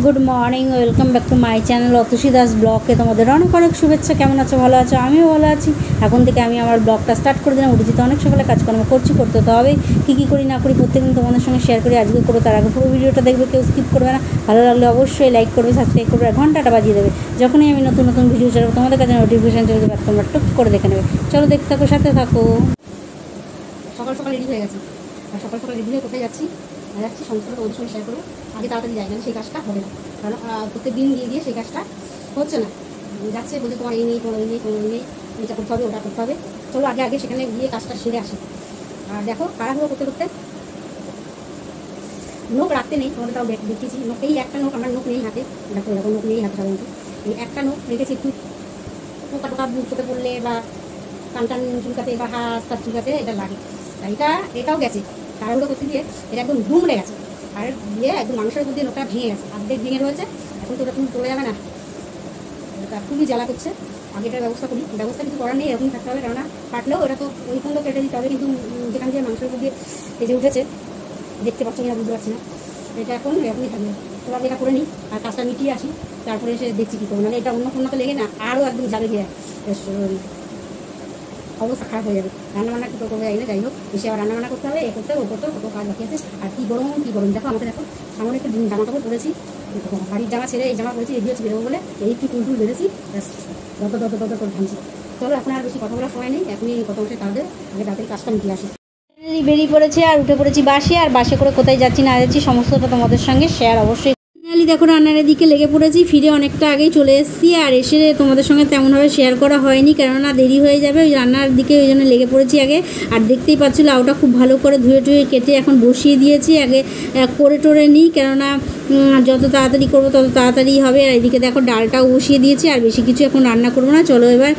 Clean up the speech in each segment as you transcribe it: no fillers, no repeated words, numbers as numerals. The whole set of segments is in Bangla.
Good morning, welcome back to my channel Atushi Das ব্লগকে তোমাদের অনেক অনেক শুভেচ্ছা। কেমন আছো? ভালো আছো? আমিও ভালো আছি। এখন থেকে আমি আমার ব্লগটা স্টার্ট করে দিলাম। উঠেছি তো অনেক সকালে, কাজকর্ম করতে তো হবেই। কী করি না করি প্রত্যেকদিন তোমাদের সঙ্গে শেয়ার করি। আজকে করো, তার আগে পুরো ভিডিওটা দেখবে, কেউ স্কিপ করবে না। ভালো লাগলে অবশ্যই লাইক করবে, সাবস্ক্রাইব করবে, আর ঘন্টাটা বাজিয়ে দেবে। যখনই আমি নতুন নতুন ভিডিও ছাড়বো তোমাদের কাছে নোটিফিকেশান চলে যাবে, তোমরা টুক করে দেখে নেবে। চলো দেখতে থাকো, সাথে থাকো। সকাল সকাল রেডি হয়ে গেছে, আর সকাল সকাল রেডি হয়ে কোথায় যাচ্ছি সমস্তটা তোমাদের সঙ্গে শেয়ার করবো। আগে তাড়াতাড়ি যাই, সেই কাজটা হবে না, কারণ প্রত্যেক দিন গিয়ে সেই কাজটা হচ্ছে না। যাচ্ছে বলতে তোমার এই নেই, তোমার নেই, এটা করতে হবে, ওটা করতে হবে। চলো আগে সেখানে গিয়ে কাজটা সেরে আসি। আর দেখো তাড়াহুড়ো করতে নোক রাখতে নেই, তোমাদের তাও দেখেছি। নোক এই একটা নোক, আমার নোক নেই হাতে, দেখো এরকম নোক নেই হাতে সাধারণত। এই একটা নোক রেখেছি, একটু পোকা টোকা চোখে পড়লে বা টান চুলকাতে বা হাত চুলকাতে এটা লাগে। এটাও গেছে, তাড়াহুড়ো করতে গিয়ে এটা একদম দুমড়ে গেছে। আর দিয়ে একদম মানুষের মধ্যে নোকটা ভেঙে গেছে, অর্ধেক ভেঙে রয়েছে। এখন তো ওটা তুমি চলে যাবে না, এটা খুবই জ্বালা করছে। আগে এটার ব্যবস্থা কিছু করার নেই, এরকম থাকতে হবে। কেননা কাটলেও এটা তো ওই খন্ড কেটে দিতে হবে, কিন্তু যেখান দিয়ে মাংসের মধ্যে ভেজে উঠেছে, দেখতে পাচ্ছ কিনা বুঝতে পারছি না, এটা এরকমই থাকবে। তো আগে এটা করে নিই আর কাজটা মিটিয়ে আসি, তারপরে এসে দেখছি কী করবো। নাহলে এটা অন্য তো লেগে না আরও একদম জ্বালে গিয়ে অবস্থা খারাপ হয়ে যাবে। রান্নাবান্না কী করবে যাই না, যাই হোক এসে আবার রান্নাবান্না করতে হবে, করতে কত কাজ বাকি আছে। আর কী গরম দেখো আমাকে, দেখো সামনে একটু জামা কাপড় পরেছি, বাড়ির জামা ছেড়ে এই জামা পরেছি, রেডি হচ্ছে বেরোবো বলে এই একটু টুলটুল বেড়েছি, দত করে ভাঙছি। চলো এখন আর বেশি কথা বলার সময় নেই, এখনই কত বসে তাদের আগে তাড়াতাড়ি কাজটা মিটিয়ে আসি। বেরিয়ে পড়েছে আর উঠে পড়েছি বাসে। আর বাসে করে কোথায় যাচ্ছি না যাচ্ছি সমস্তটা তোমাদের সঙ্গে শেয়ার অবশ্যই। দেখো রান্নার দিকে লেগে পড়েছি, ফিরে অনেকটা আগেই চলে এসেছি। আর এসে তোমাদের সঙ্গে তেমনভাবে শেয়ার করা হয়নি, কেননা দেরি হয়ে যাবে ওই রান্নার দিকে, ওই জন্য লেগে পড়েছি আগে। আর দেখতেই পাচ্ছি লাউটা খুব ভালো করে ধুয়ে কেটে এখন বসিয়ে দিয়েছি। আগে করে নিই, কেননা যত তাড়াতাড়ি করবো তত তাড়াতাড়ি হবে। আর এদিকে দেখো ডালটাও বসিয়ে দিয়েছি, আর বেশি কিছু এখন রান্না করবো না। চলো এবার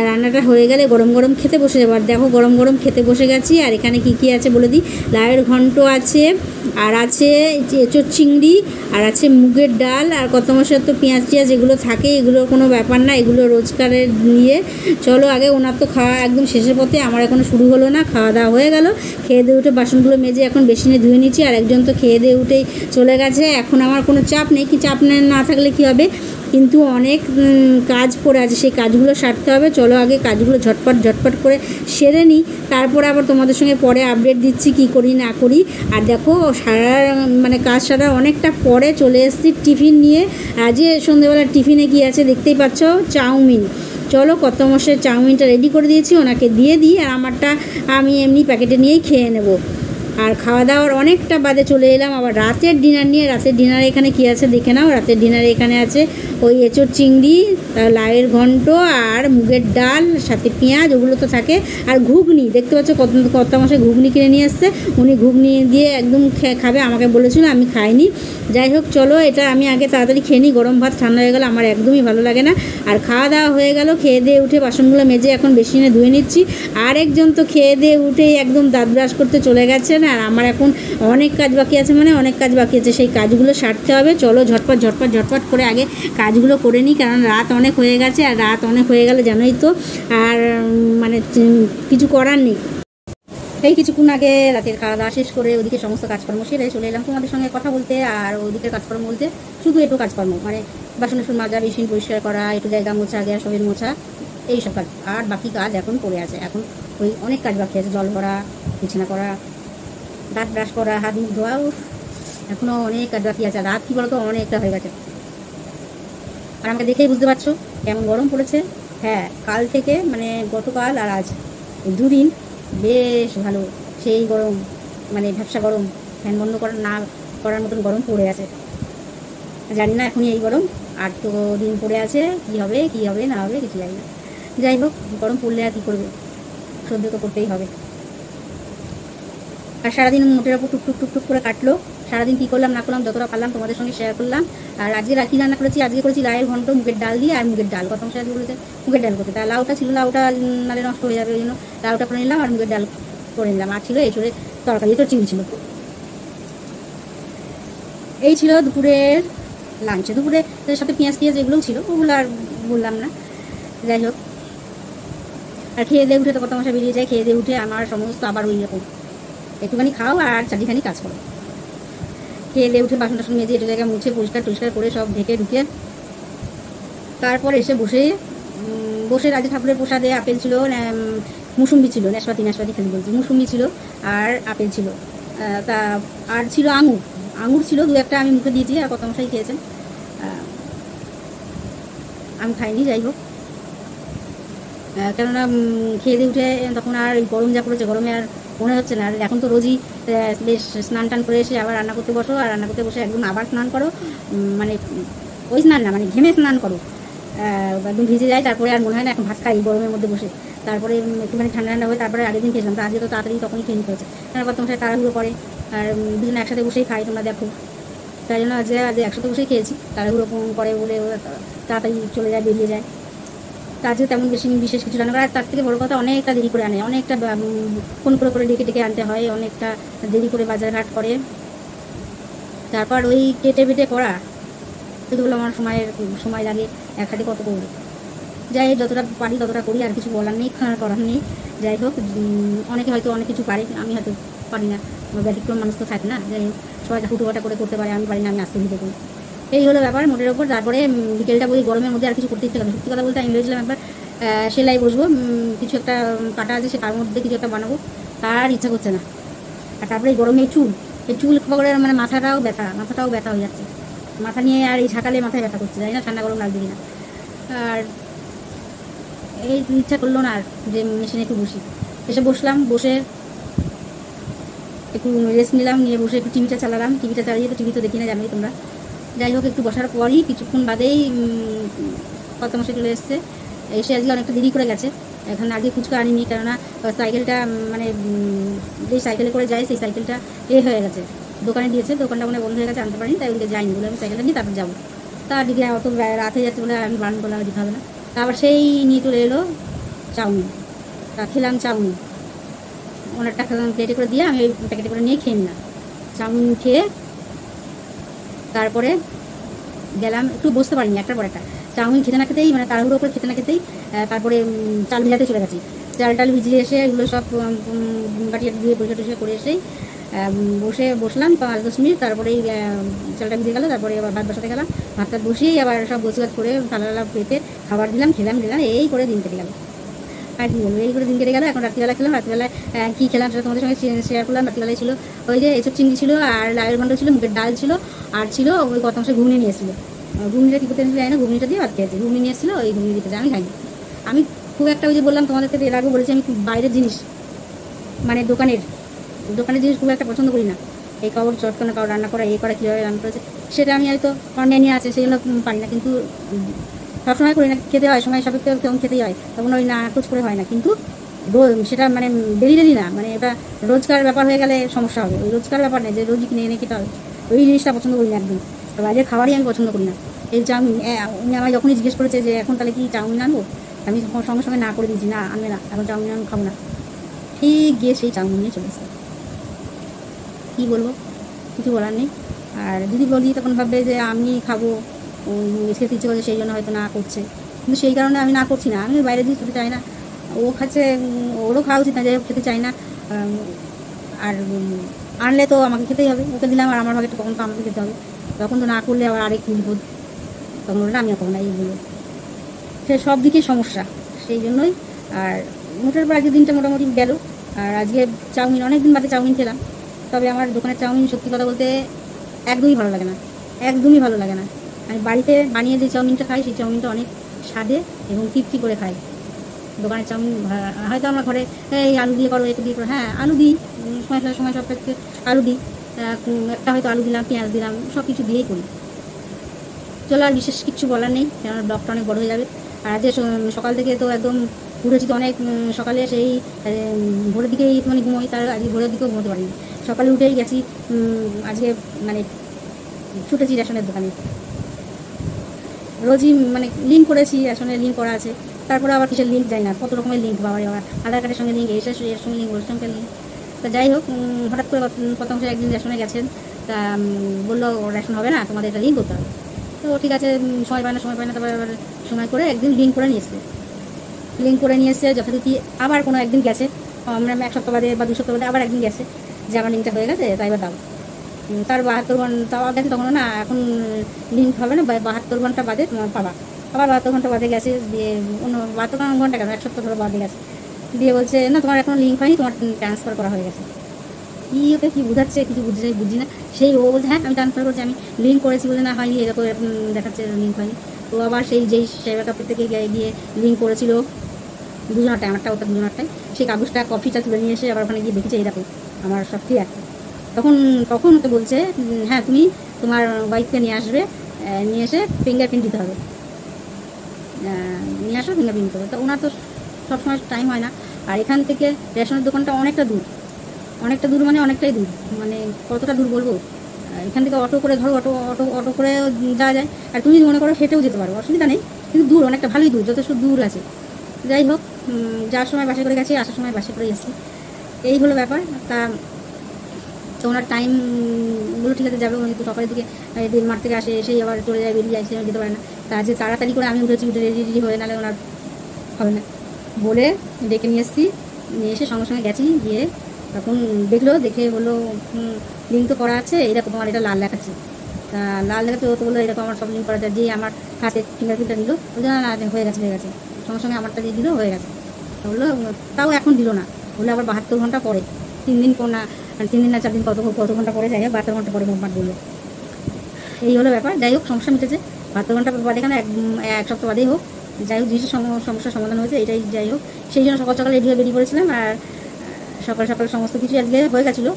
রান্নাটা হয়ে গেলে গরম গরম খেতে বসে যাবো। আর দেখো গরম গরম খেতে বসে গেছি। আর এখানে কি আছে বলে দিই, লাউয়ের ঘন্ট আছে, আর আছে এঁচোড় চিংড়ি, আর আছে মুগের ডাল, আর কত মশলা তো পেঁয়াজ এগুলো থাকে, এগুলোর কোনো ব্যাপার না, এগুলো রোজকারের নিয়ে। চলো আগে ওনার তো খাওয়া একদম শেষের পথে, আমার এখনও শুরু হলো না। খাওয়া দাওয়া হয়ে গেল, খেয়ে দিয়ে উঠে বাসনগুলো মেজে এখন বেসিনে ধুয়ে নিচ্ছি। আর একজন তো খেয়ে দিয়ে উঠেই চলে গেছে। এখন আমার কোনো চাপ নেই, কি চাপ না থাকলে কি হবে, কিন্তু অনেক কাজ পড়ে আছে, সেই কাজগুলো সারতে হবে। চলো আগে কাজগুলো ঝটপট করে সেরে নিই, তারপরে আবার তোমাদের সঙ্গে পরে আপডেট দিচ্ছি কি করি না করি। আর দেখো কাজ সারা অনেকটা পরে চলে এসেছি টিফিন নিয়ে। আজকে সন্ধ্যেবেলা টিফিনে কি আছে দেখতেই পাচ্ছ, চাউমিন। চলো কত মশাই চাউমিনটা রেডি করে দিয়েছি, ওনাকে দিয়ে দিই, আর আমারটা আমি এমনি প্যাকেটে নিয়েই খেয়ে নেব। আর খাওয়া দাওয়ার অনেকটা বাদে চলে এলাম আবার রাতের ডিনার নিয়ে। রাতের ডিনারে এখানে কী আছে দেখে নাও। রাতের ডিনারে এখানে আছে ওই এঁচোড় চিংড়ি, লাউয়ের ঘন্ট, আর মুগের ডাল, সাথে পেঁয়াজ, ওগুলো তো থাকে। আর ঘুগনি দেখতে পাচ্ছ, কত মশাই ঘুগনি কিনে নিয়ে এসছে, উনি ঘুগনি দিয়ে একদম খাবে, আমাকে বলেছিল, আমি খাইনি। যাই হোক চলো এটা আমি আগে তাড়াতাড়ি খেয়ে নিই, গরম ভাত ঠান্ডা হয়ে গেলে আমার একদমই ভালো লাগে না। আর খাওয়া দাওয়া হয়ে গেল, খেয়ে দিয়ে উঠে বাসনগুলো মেজে এখন বেসিনে ধুয়ে নিচ্ছি। আর একজন তো খেয়ে দিয়ে উঠেই একদম দাঁত ব্রাশ করতে চলে গেছেন। আর আমার এখন অনেক কাজ বাকি আছে, অনেক কাজ বাকি আছে, সেই কাজগুলো সারতে হবে। চলো ঝটপট করে আগে কাজগুলো করে নিই, কারণ রাত অনেক হয়ে গেছে। আর রাত অনেক হয়ে গেলে জানোই তো, আর কিছু করার নেই। এই কিছুক্ষণ আগে রাতের খাওয়া দাওয়া শেষ করে ওদিকে সমস্ত কাজকর্ম সেরে চলে এলাম তোমাদের সঙ্গে কথা বলতে। আর ওদিকে কাজকর্ম বলতে শুধু একটু কাজকর্ম, বাসন মাজা, বেসিন পরিষ্কার করা, একটু জায়গা মোছা, গ্যাস ওভেন মোছা, এইসব কাজ। আর বাকি কাজ এখন পড়ে আছে, এখন ওই অনেক কাজ বাকি আছে, জল ভরা, বিছানা করা, দাঁত ব্রাশ করা, হাত মুখ ধোয়া, এখনও অনেক কাজ বাকি আছে। রাত কী বলতো অনেকটা হয়ে গেছে। আর আমাকে দেখেই বুঝতে পারছো কেমন গরম পড়েছে। হ্যাঁ, কাল থেকে গতকাল আর আজ দুদিন বেশ ভালো, সেই গরম, ভ্যাপসা গরম, ফ্যান বন্ধ না করার মতন গরম পড়ে আছে। জানি না এখনই এই গরম আর তো দিন পড়ে আছে, কি হবে না হবে কিছু জানি না। যাই হোক গরম পড়লে আর কী করবে, সহ্য তো করতেই হবে। আর সারাদিন মোটের ওপর টুক করে কাটলো। সারাদিন কী করলাম না করলাম যতটা পারলাম তোমাদের সঙ্গে শেয়ার করলাম। আর আজকে রাখি রান্না করেছি, আজকে করেছি লাউয়ের ঘন্ট মুগের ডাল দিয়ে। আর মুগের ডাল কত মশাই বলেছে মুগের ডাল করতে, তা লাউটা ছিল, লাউটা নালে নষ্ট হয়ে যাবে, ওই জন্য লাউটা করে নিলাম আর মুগের ডাল করে নিলাম। আর ছিল এঁচোড়ের তরকারি, এঁচোড় চিংড়ি ছিল। এই ছিল দুপুরের লাঞ্চে। দুপুরে সাথে পেঁয়াজ এগুলোও ছিল, ওগুলো আর বললাম না। যাই হোক আর খেয়ে দিয়ে উঠে তো কত মশা বেরিয়ে যায়। খেয়ে দিয়ে উঠে আমার সমস্ত আবার ওই রকম একটুখানি খাও আর চারদিখানি কাজ করো। খেয়ে দিয়ে উঠে বাসন টাসন মেজে এটা জায়গায় মুছে পরিষ্কার টরিষ্কার করে সব ঢেকে ঢুকে তারপর এসে বসে রাজা ঠাকুরের প্রসাদে আপেল ছিল, মুসুম্বি ছিল, নাশপাতি খালি বলছি, মুসুম্বি ছিল আর আপেল ছিল, তা আর ছিল আঙুর ছিল দু একটা, আমি মুখে দিয়েছি আর কত মশাই খেয়েছেন, আমি খাইনি। যাই হোক, কেননা খেয়ে দিয়ে উঠে তখন আর গরম যা পড়েছে, গরমে আর মনে হচ্ছে না। আর এখন তো রোজই বেশ স্নান টান করে এসে আবার রান্না করতে বসো, আর রান্না করতে বসে একদম আবার স্নান করো, মানে ওই স্নান না, মানে ঘেমে স্নান করো, একদম ভিজে যায়, তারপরে আর মনে হয় না এখন ভাত খাই গরমের মধ্যে বসে। তারপরে একটুখানি ঠান্ডা ঠান্ডা হয়ে তারপরে আগের দিন খেয়েছিলাম, তো আজকে তো তাড়াতাড়ি তখনই খেয়ে নিতে হচ্ছে, কেন কত মশাই তাড়াহুড়ো করে, আর দুজনে একসাথে বসেই খাই, তোমরা দেখো, তাই জন্য আজকে একসাথে বসেই খেয়েছি, তাড়াহুড়ো করে বলে তাড়াতাড়ি চলে যায়, বেরিয়ে যায়। তার যে তেমন বিশেষ কিছু রান্না করা, আর তার থেকে বড় কথা অনেকটা দেরি করে আনে, অনেকটা ফোন করে ডেকে আনতে হয়, অনেকটা দেরি করে বাজারঘাট করে, তারপর ওই কেটে বেটে করা সেগুলো আমার সময় লাগে, এক হাতে কত করবো। যাই হোক, যতটা পারি ততটা করি, আর কিছু বলার নেই, করার নেই। যাই হোক, অনেকে হয়তো অনেক কিছু পারে, আমি হয়তো পারি না, ব্যতিক্রম মানুষ তো থাকে না। যাই হোক, সবাই হুটোপাটা করে করতে পারে, আমি পারি না, আমি আস্তে ধীরে করি, এই হলো ব্যাপার মোটের ওপর। তারপরে বিকেলটা বই গরমের মধ্যে আর কিছু করতে ইচ্ছে করে, সত্যি কথা বলতে আমি ভেবেছিলাম একবার সেলাই বসবো, কিছু একটা কাটা আছে, সে তার মধ্যে কিছু একটা বানাবো, তার ইচ্ছা করছে না। আর তারপরে এই গরমে এই চুল করে মানে মাথাটাও ব্যথা হয়ে যাচ্ছে, মাথা নিয়ে আর এই ঝাঁকালে মাথায় ব্যথা করছে, জানি না ঠান্ডা গরম লাগবে কিনা। আর এই ইচ্ছা করলো না আর যে মেশিনে একটু এসে বসলাম, বসে একটু রেস্ট নিলাম, নিয়ে বসে একটু টিভিটা চালিয়ে, তো টিভি তো দেখি না জানোই তোমরা। যাই হোক, একটু বসার পরই কিছুক্ষণ বাদেই কত মাসে চলে এসছে, এসে আজকে অনেকটা দেরি করে গেছে। এখানে আগে ফুচকা আনিনি, কেননা সাইকেলটা মানে যেই সাইকেলে করে যায় সেই সাইকেলটা হয়ে গেছে, দোকানে দিয়েছে, দোকানটা মানে বন্ধ হয়ে গেছে, আনতে পারিনি, তাই ওদিকে যাইনি বলে আমি সাইকেলটা নিয়ে তারপর যাবো। তার দিকে অত রাত হয়ে যাচ্ছে বলে আমি বারণ করলাম, দিতে হবে না। তারপর সেই নিয়ে চলে এলো চাউমিন, তা খেলাম চাউমিন, অনেকটা প্লেটে করে দিয়ে আমি ওই প্যাকেটে করে নিয়ে খেয়ে নিলাম। চাউমিন খেয়ে তারপরে গেলাম, একটু বসতে পারিনি, একটার পর একটা চাউমিন খেতে না খেতেই, মানে তাড়াহুড়ো করে খেতে না খেতেই তারপরে চাল ভিজাতে চলে গেছি। চাল ভিজিয়ে এসে এগুলো সব বাটিয়ে ধুয়ে পরিষ্কার করে এসেই বসলাম 5-10 মিনিট, তারপরেই চালটা ভিজে গেলো, তারপরে আবার ভাত বসাতে গেলাম, ভাতটা বসিয়েই আবার সব গোছগাছ করে থালা পেতে খাবার দিলাম, খেলাম, এই করে দিন কেটে গেল। আর কি বলবো, এই করে দিন কেটে গেলো। এখন রাত্রিবেলা খেলাম, রাত্রিবেলায় কী খেলাম সেটা তোমাদের সঙ্গে শেয়ার করলাম। রাত্রিবেলায় ছিল ওই যে এসব চিংড়ি ছিল, আর লাউয়ের ঘন্ট ছিল, মুগের ডাল ছিল, আর ছিল ওই কত অংশে ঘুগনি নিয়েছিল, ঘুগনিটা কী করতে যাই না, ঘুগনিটা দিয়ে ভাত খেয়েছি, ঘুগনি নিয়েছিল, ওই ঘুগনি দিতে আমি খাইনি। আমি খুব একটা ওই যে বললাম তোমাদের থেকে এর আগে বলেছি, আমি বাইরের জিনিস মানে দোকানের জিনিস খুব একটা পছন্দ করি না। এই কাপড় চটকানো, কাপড় রান্না করা, করা কীভাবে রান্না করেছে সেটা আমি হয়তো অনলাইনে আছে সেগুলো পারি না, কিন্তু সবসময় করি না, খেতে হয়, সময় সাপেক্ষে তখন খেতেই হয়, তখন ওই না খোঁজ করে হয় না। কিন্তু সেটা মানে ডেলি না, মানে এটা রোজকার ব্যাপার হয়ে গেলে সমস্যা হবে। ওই রোজকার ব্যাপার নেই যে রোজই কিনে এনে খেতে হবে, ওই জিনিসটা পছন্দ করি না একদম। বাইরের খাবারই আমি পছন্দ করি না। এই চাউমিন, উনি আমায় যখনই জিজ্ঞেস করেছে যে এখন তাহলে কি চাউমিন আনবো, আমি সঙ্গে সঙ্গে না করে দিয়েছি, না আনবে না, এখন চাউমিন আমি খাবো না। ঠিক গিয়ে সেই চাউমিন নিয়ে চলে এসেছে। কী বলবো, কিছু বলার নেই। আর যদি বলি তখন ভাববে যে আমি খাবো, খেতে ইচ্ছে করছে সেই জন্য হয়তো না করছে, কিন্তু সেই কারণে আমি না করছি না। আমি বাইরে দিয়ে খেতে চাই না, ও খাচ্ছে, ওরও খাওয়া উচিত না, যাই হোক খেতে চাই না। আর আনলে তো আমাকে খেতেই হবে, ওকে দিলাম আর আমার ভাগে তখন তো আমাকে খেতে হবে, তখন তো না করলে আবার আরেক বিপদ, তখন ওটা আমিও খাবো না, এইগুলো সে সব দিকেই সমস্যা, সেই জন্যই। আর মোটের পর আজকের দিনটা মোটামুটি গেল। আর আজকে চাউমিন, অনেক দিন বাদে চাউমিন খেলাম, তবে আমার দোকানের চাউমিন সত্যি কথা বলতে একদমই ভালো লাগে না, একদমই ভালো লাগে না। আমি বাড়িতে বানিয়ে যে চাউমিনটা খাই সেই চাউমিনটা অনেক স্বাদে এবং তৃপ্তি করে খাই। দোকানের চাউমিন হয়তো আমরা ঘরে এই আলু দিয়ে করো, একটু দিয়ে করো, হ্যাঁ আলু দিই, সময় সাপেক্ষে আলু দিই, একটা হয়তো আলু দিলাম, পেঁয়াজ দিলাম, সব কিছু দিয়েই করি। চলো, আর বিশেষ কিছু বলার নেই, কেননা ব্লগটা অনেক বড় হয়ে যাবে। আর আজকে সকাল থেকে তো একদম উঠেছি তো অনেক সকালে, সেই ভোরের দিকেই একটুখানি ঘুমোই, তার আজকে ভোরের দিকেও ঘুমোতে পারিনি, সকালে উঠেই গেছি। আজকে মানে ছুটেছি রেশনের দোকানে, রোজই মানে লিঙ্ক করেছি, রেশনের লিঙ্ক করা আছে, তারপরে আবার কিসের লিঙ্ক যাই না, কত রকমের লিঙ্ক, বাবা আবার আধার কার্ডের সঙ্গে লিঙ্ক, এর সঙ্গে লিঙ্ক, ওর সঙ্গে লিঙ্ক। তা যাই হোক, হঠাৎ করে কত অংশে একদিন রেশনে গেছেন, তা বললো রেশন হবে না, তোমাদের এটা লিঙ্ক করতে হবে। তো ঠিক আছে, সময় পায় না, তারপরে আবার সময় করে একদিন লিঙ্ক করে নিয়ে এসছে, যথারীতি আবার কোনো একদিন গেছে, আমরা 1 সপ্তাহ বাদে বা 2 সপ্তাহ বাদে আবার একদিন গেছে যে আমার লিঙ্কটা হয়ে গেছে, তাই এবার দাও। তার 72 ঘন্টা তাও দেখে তখন না এখন লিঙ্ক হবে না, 72 ঘন্টা বাদে তোমার পাবা। আবার 72 ঘন্টা বাদে গেছে, দিয়ে অন্য 72 ঘন্টা কেন 1 সপ্তাহ ধরে বাদে গেছে, দিয়ে বলছে না তোমার এখন লিঙ্ক হয়নি, তোমার ট্রান্সফার করা হয়ে গেছে। কী ওকে কী বোঝাচ্ছে কিছু বুঝি না। সেই ও বলছে হ্যাঁ আমি ট্রান্সফার করছি, আমি লিঙ্ক করেছি বলে না হয়নি, এরকম দেখাচ্ছে লিঙ্ক হয়নি। তো আবার যেই সাইবার ক্যাফে থেকে গিয়ে লিঙ্ক করেছিল দুজনারটাই, আমারটা ওটা দুজনারটাই, সেই কাগজটা কপিটা তুলে নিয়ে এসে আবার ওখানে গিয়ে দেখেছে এরকম আমার সব ঠিক আছে। তখন ওকে বলছে হ্যাঁ তুমি তোমার ওয়াইফকে নিয়ে আসবে, নিয়ে এসে ফিঙ্গারপ্রিন্ট দিতে হবে, নিয়ে আসো ফিঙ্গারপ্রিন্ট দিতে হবে। তো ওনার তো সবসময় টাইম হয় না, আর এখান থেকে রেশনের দোকানটা অনেকটা দূর মানে অনেকটাই দূর, মানে কতটা দূর বলবো। এখান থেকে অটো করে ধরো, অটো করে যাওয়া যায়, আর তুমি মনে করো হেঁটেও যেতে পারো, অসুবিধা নেই, কিন্তু দূর অনেকটা, ভালোই দূর, যথেষ্ট দূর আছে। যাই হোক, যাওয়ার সময় বাসে করে গেছি, আসার সময় বাসে করে এসেছি, এই হলো ব্যাপার। তো ওনার টাইমগুলো ঠিক আছে যাবে, উনি তো সকালের দিকে বেল মাঠ থেকে আসে, এসেই আবার চলে যায়, বেরিয়ে যায়, সে যেতে পারে না। তা যে তাড়াতাড়ি করে আমি উঠে রেডি হয়ে, নাহলে ওনার হবে না বলে ডেকে নিয়ে এসেছি, নিয়ে এসে সঙ্গে সঙ্গে গেছি, গিয়ে তখন দেখে বললো লিঙ্ক তো করা আছে, এরকম তোমার এটা লাল দেখাচ্ছে। তা লাল দেখাচ্ছে, ও তো বললো এরকম আমার সব লিঙ্ক করা যায়, যে আমার হাতে ফিঙ্গারপ্রিন্টটা নিল, বলছে না হয়ে গেছে সঙ্গে সঙ্গে আমারটা দিয়ে দিল, হয়ে গেছে। বললো তাও এখন দিল না, বললো আবার 72 ঘন্টা পরে, 3 দিন না 3 দিন না 4 দিন কত ঘন্টা পরে, যাই হোক 72 ঘন্টা পরে মোটমাট বললো। এই হলো ব্যাপার। যাই হোক, সমস্যা মিটেছে, 72 ঘন্টা বাদে, এখানে এক সপ্তাহ বাদেই হোক, যাই হোক জিনিসের সমস্যার সমাধান হয়েছে, এটাই। যাই হোক, সেই জন্য সকাল সকালে রেডি হয়ে বেরিয়ে পড়েছিলাম, আর সকাল সকাল সমস্ত কিছু আজকে হয়ে গেছিলো,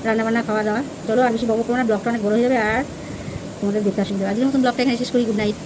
রান্নাবান্না খাওয়া দাওয়া। চলো আর বেশি বকবো না, ব্লগটা অনেক বড় হয়ে যাবে, আর তোমাদের দেখতে অসুবিধা। আজকের মতন ব্লগটা এখানে শেষ করি। Good night.